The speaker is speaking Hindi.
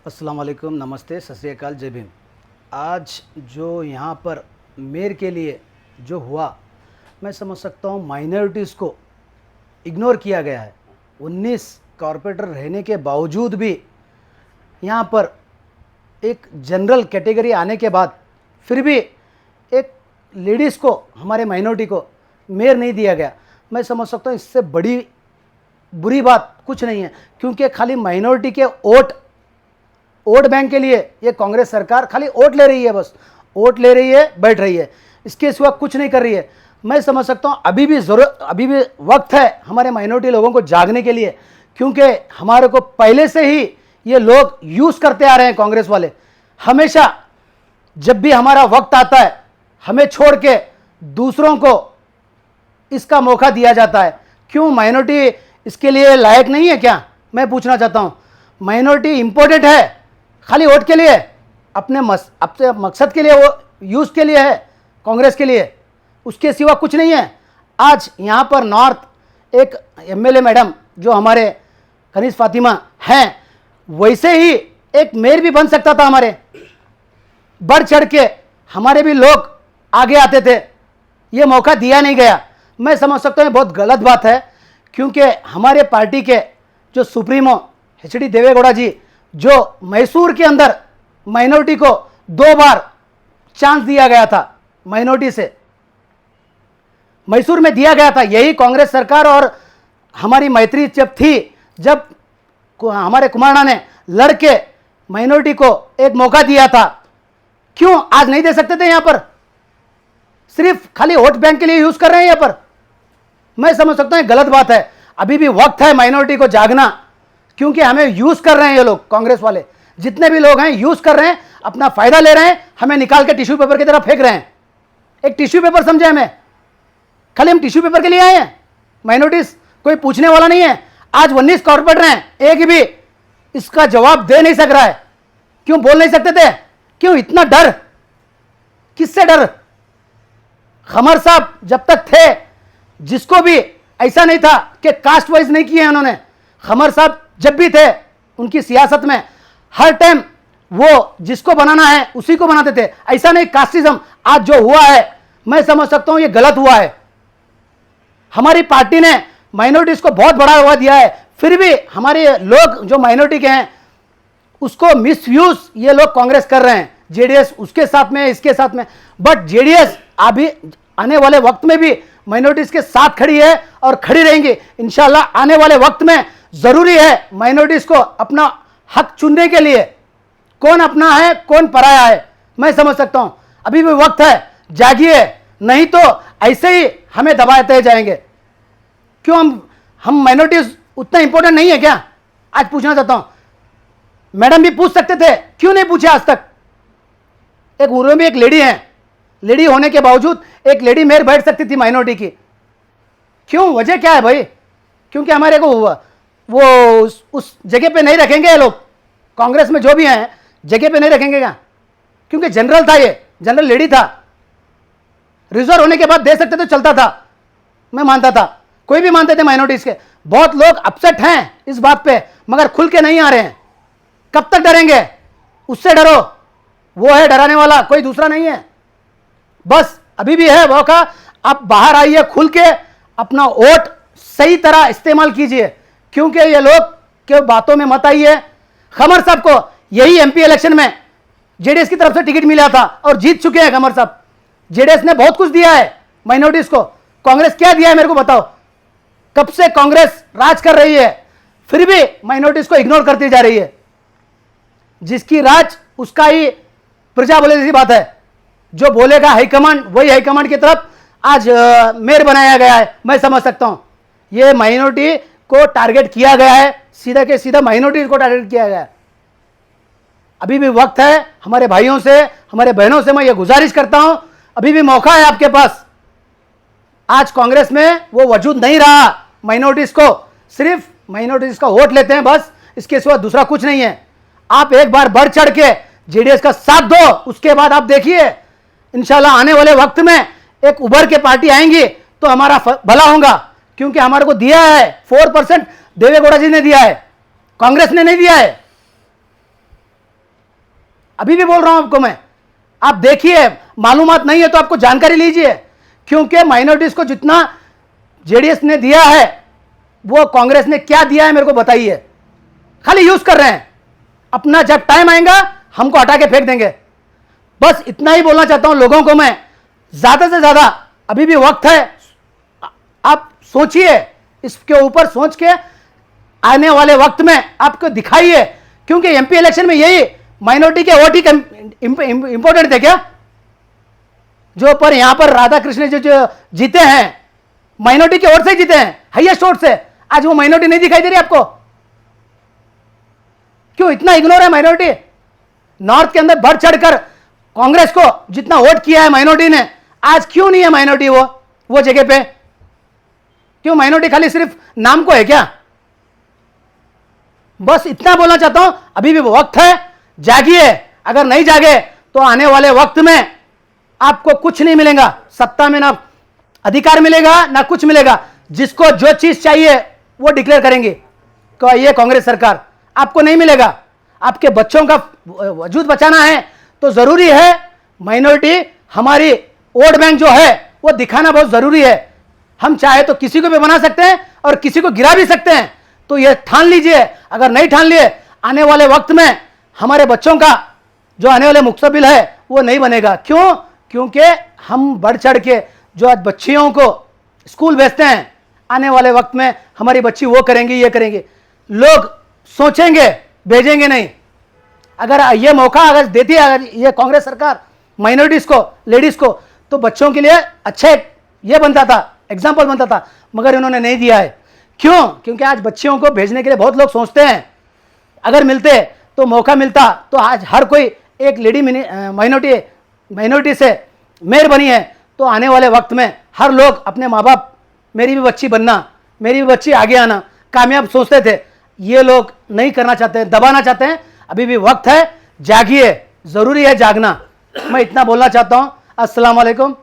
अस्सलाम वालेकुम, नमस्ते, सत श्री अकाल, जय भीम। आज जो यहाँ पर मेयर के लिए जो हुआ, मैं समझ सकता हूँ माइनॉरिटीज़ को इग्नोर किया गया है। 19 कॉरपोरेटर रहने के बावजूद भी यहाँ पर एक जनरल कैटेगरी आने के बाद फिर भी एक लेडीज़ को, हमारे माइनॉरिटी को मेयर नहीं दिया गया। मैं समझ सकता हूँ इससे बड़ी बुरी बात कुछ नहीं है, क्योंकि खाली माइनॉरिटी के वोट बैंक के लिए ये कांग्रेस सरकार खाली वोट ले रही है, बस वोट ले रही है, बैठ रही है, इसके सिवा कुछ नहीं कर रही है। मैं समझ सकता हूँ अभी भी वक्त है हमारे माइनॉरिटी लोगों को जागने के लिए, क्योंकि हमारे को पहले से ही ये लोग यूज़ करते आ रहे हैं। कांग्रेस वाले हमेशा जब भी हमारा वक्त आता है हमें छोड़ के दूसरों को इसका मौका दिया जाता है। क्यों माइनॉरिटी इसके लिए लायक नहीं है क्या? मैं पूछना चाहता हूँ। माइनॉरिटी इंपॉर्टेंट है खाली वोट के लिए, अपने मकसद के लिए, वो यूज़ के लिए है कांग्रेस के लिए, उसके सिवा कुछ नहीं है। आज यहाँ पर नॉर्थ एक एमएलए मैडम जो हमारे कनीज फातिमा हैं, वैसे ही एक मेयर भी बन सकता था। हमारे बढ़ चढ़ के हमारे भी लोग आगे आते थे, ये मौका दिया नहीं गया। मैं समझ सकता हूँ बहुत गलत बात है, क्योंकि हमारे पार्टी के जो सुप्रीमो एचडी देवेगौड़ा जी, जो मैसूर के अंदर माइनॉरिटी को 2 बार चांस दिया गया था, माइनॉरिटी से मैसूर में दिया गया था, यही कांग्रेस सरकार और हमारी मैत्री जब थी, जब हमारे कुमारना ने लड़के माइनॉरिटी को एक मौका दिया था। क्यों आज नहीं दे सकते थे? यहां पर सिर्फ खाली वोट बैंक के लिए यूज कर रहे हैं। यहां पर मैं समझ सकता हूं गलत बात है। अभी भी वक्त है माइनॉरिटी को जागना, क्योंकि हमें यूज कर रहे हैं ये लोग, कांग्रेस वाले जितने भी लोग हैं यूज कर रहे हैं, अपना फायदा ले रहे हैं, हमें निकाल के टिश्यू पेपर की तरह फेंक रहे हैं। एक टिश्यू पेपर समझे हमें, खाली हम टिश्यू पेपर के लिए आए हैं। माइनॉरिटीज कोई पूछने वाला नहीं है। आज 19 कॉर्पोरेटर हैं, एक भी इसका जवाब दे नहीं सक रहा है। क्यों बोल नहीं सकते थे? क्यों इतना डर? किससे डर? खमर साहब जब तक थे, जिसको भी ऐसा नहीं था कि कास्ट वाइज नहीं किए उन्होंने। खमर साहब जब भी थे, उनकी सियासत में हर टाइम वो जिसको बनाना है उसी को बनाते थे, ऐसा नहीं कास्टिज्म। आज जो हुआ है मैं समझ सकता हूं ये गलत हुआ है। हमारी पार्टी ने माइनॉरिटीज को बहुत बढ़ावा दिया है, फिर भी हमारे लोग जो माइनॉरिटी के हैं उसको मिसयूज ये लोग कांग्रेस कर रहे हैं। जेडीएस उसके साथ में, इसके साथ में, बट जेडीएस अभी आने वाले वक्त में भी माइनॉरिटीज के साथ खड़ी है और खड़ी रहेंगी इंशाल्लाह। आने वाले वक्त में जरूरी है माइनॉरिटीज को अपना हक चुनने के लिए, कौन अपना है कौन पराया है। मैं समझ सकता हूं अभी भी वक्त है, जागिए, नहीं तो ऐसे ही हमें दबाते जाएंगे। क्यों हम माइनॉरिटीज उतना इंपॉर्टेंट नहीं है क्या? आज पूछना चाहता हूं। मैडम भी पूछ सकते थे, क्यों नहीं पूछे आज तक? एक उर्वे में एक लेडी है, लेडी होने के बावजूद एक लेडी मेयर बैठ सकती थी माइनॉरिटी की। क्यों? वजह क्या है भाई? क्योंकि हमारे को वो उस जगह पे नहीं रखेंगे ये लोग, कांग्रेस में जो भी हैं जगह पे नहीं रखेंगे क्या? क्योंकि जनरल था, ये जनरल लेडी था, रिजर्व होने के बाद दे सकते तो चलता था, मैं मानता था, कोई भी मानते थे माइनॉरिटीज के। बहुत लोग अपसेट हैं इस बात पे, मगर खुल के नहीं आ रहे हैं। कब तक डरेंगे? उससे डरो, वो है डराने वाला, कोई दूसरा नहीं है। बस अभी भी है मौका, आप बाहर आइए, खुल के अपना वोट सही तरह इस्तेमाल कीजिए, क्योंकि ये लोग के बातों में मत आइए। खमर साहब को यही एमपी इलेक्शन में जेडीएस की तरफ से टिकट मिला था और जीत चुके हैं खमर साहब। जेडीएस ने बहुत कुछ दिया है माइनॉरिटीज को, कांग्रेस क्या दिया है मेरे को बताओ? कब से कांग्रेस राज कर रही है, फिर भी माइनॉरिटीज को इग्नोर करती जा रही है। जिसकी राज उसका ही प्रजा बोले जैसी बात है। जो बोलेगा हाईकमांड, वही हाईकमांड की तरफ आज मेयर बनाया गया है। मैं समझ सकता हूं ये माइनॉरिटी को टारगेट किया गया है, सीधा के सीधा माइनॉरिटी को टारगेट किया गया है। अभी भी वक्त है, हमारे भाइयों से, हमारे बहनों से मैं ये गुजारिश करता हूं, अभी भी मौका है आपके पास। आज कांग्रेस में वो वजूद नहीं रहा, माइनॉरिटीज को सिर्फ माइनॉरिटीज का वोट लेते हैं बस, इसके सिवा दूसरा कुछ नहीं है। आप एक बार बढ़ चढ़ के जेडीएस का साथ दो, उसके बाद आप देखिए इंशाल्लाह आने वाले वक्त में एक उभर के पार्टी आएंगी तो हमारा भला होगा। क्योंकि हमारे को दिया है 4% देवेगौड़ा जी ने दिया है, कांग्रेस ने नहीं दिया है। अभी भी बोल रहा हूं आपको मैं, आप देखिए, मालूमात नहीं है तो आपको जानकारी लीजिए, क्योंकि माइनॉरिटीज को जितना जेडीएस ने दिया है वो कांग्रेस ने क्या दिया है मेरे को बताइए। खाली यूज कर रहे हैं, अपना जब टाइम आएगा हमको हटा के फेंक देंगे। बस इतना ही बोलना चाहता हूं लोगों को मैं, ज्यादा से ज्यादा अभी भी वक्त है, आप सोचिए, इसके ऊपर सोच के आने वाले वक्त में आपको दिखाइए, क्योंकि एमपी इलेक्शन में यही माइनॉरिटी के वोट ही इंपॉर्टेंट थे क्या? जो पर यहां पर राधा कृष्ण जो जीते हैं माइनॉरिटी के वोट से जीते हैं, हाईएस्ट वोट से, आज वो माइनॉरिटी नहीं दिखाई दे रही आपको? क्यों इतना इग्नोर है माइनॉरिटी? नॉर्थ के अंदर बढ़ चढ़कर कांग्रेस को जितना वोट किया है माइनॉरिटी ने, आज क्यों नहीं है माइनॉरिटी वो जगह पे? क्यों माइनॉरिटी खाली सिर्फ नाम को है क्या? बस इतना बोलना चाहता हूं, अभी भी वक्त है, जागिए। अगर नहीं जागे तो आने वाले वक्त में आपको कुछ नहीं मिलेगा, सत्ता में ना अधिकार मिलेगा ना कुछ मिलेगा। जिसको जो चीज चाहिए वो डिक्लेयर करेंगे ये कांग्रेस सरकार, आपको नहीं मिलेगा। आपके बच्चों का वजूद बचाना है तो जरूरी है माइनॉरिटी, हमारी वोट बैंक जो है वो दिखाना बहुत जरूरी है। हम चाहे तो किसी को भी बना सकते हैं और किसी को गिरा भी सकते हैं, तो ये ठान लीजिए। अगर नहीं ठान लिए, आने वाले वक्त में हमारे बच्चों का जो आने वाले मुस्तकबिल है वो नहीं बनेगा। क्यों? क्योंकि हम बढ़ चढ़ के जो आज बच्चियों को स्कूल भेजते हैं, आने वाले वक्त में हमारी बच्ची वो करेंगी ये करेंगी, लोग सोचेंगे, भेजेंगे नहीं। अगर ये मौका अगर देती है अगर ये कांग्रेस सरकार माइनॉरिटीज को, लेडीज को, तो बच्चों के लिए अच्छे ये बनता था, एग्जाम्पल बनता था, मगर इन्होंने नहीं दिया है। क्यों? क्योंकि आज बच्चियों को भेजने के लिए बहुत लोग सोचते हैं, अगर मिलते तो मौका मिलता तो आज हर कोई एक लेडी माइनॉरिटी से मेयर बनी है, तो आने वाले वक्त में हर लोग अपने माँ बाप, मेरी भी बच्ची बनना, मेरी भी बच्ची आगे आना, कामयाब सोचते थे। ये लोग नहीं करना चाहते हैं, दबाना चाहते हैं। अभी भी वक्त है, जागिए, जरूरी है जागना। मैं इतना बोलना चाहता हूँ। अस्सलाम वालेकुम।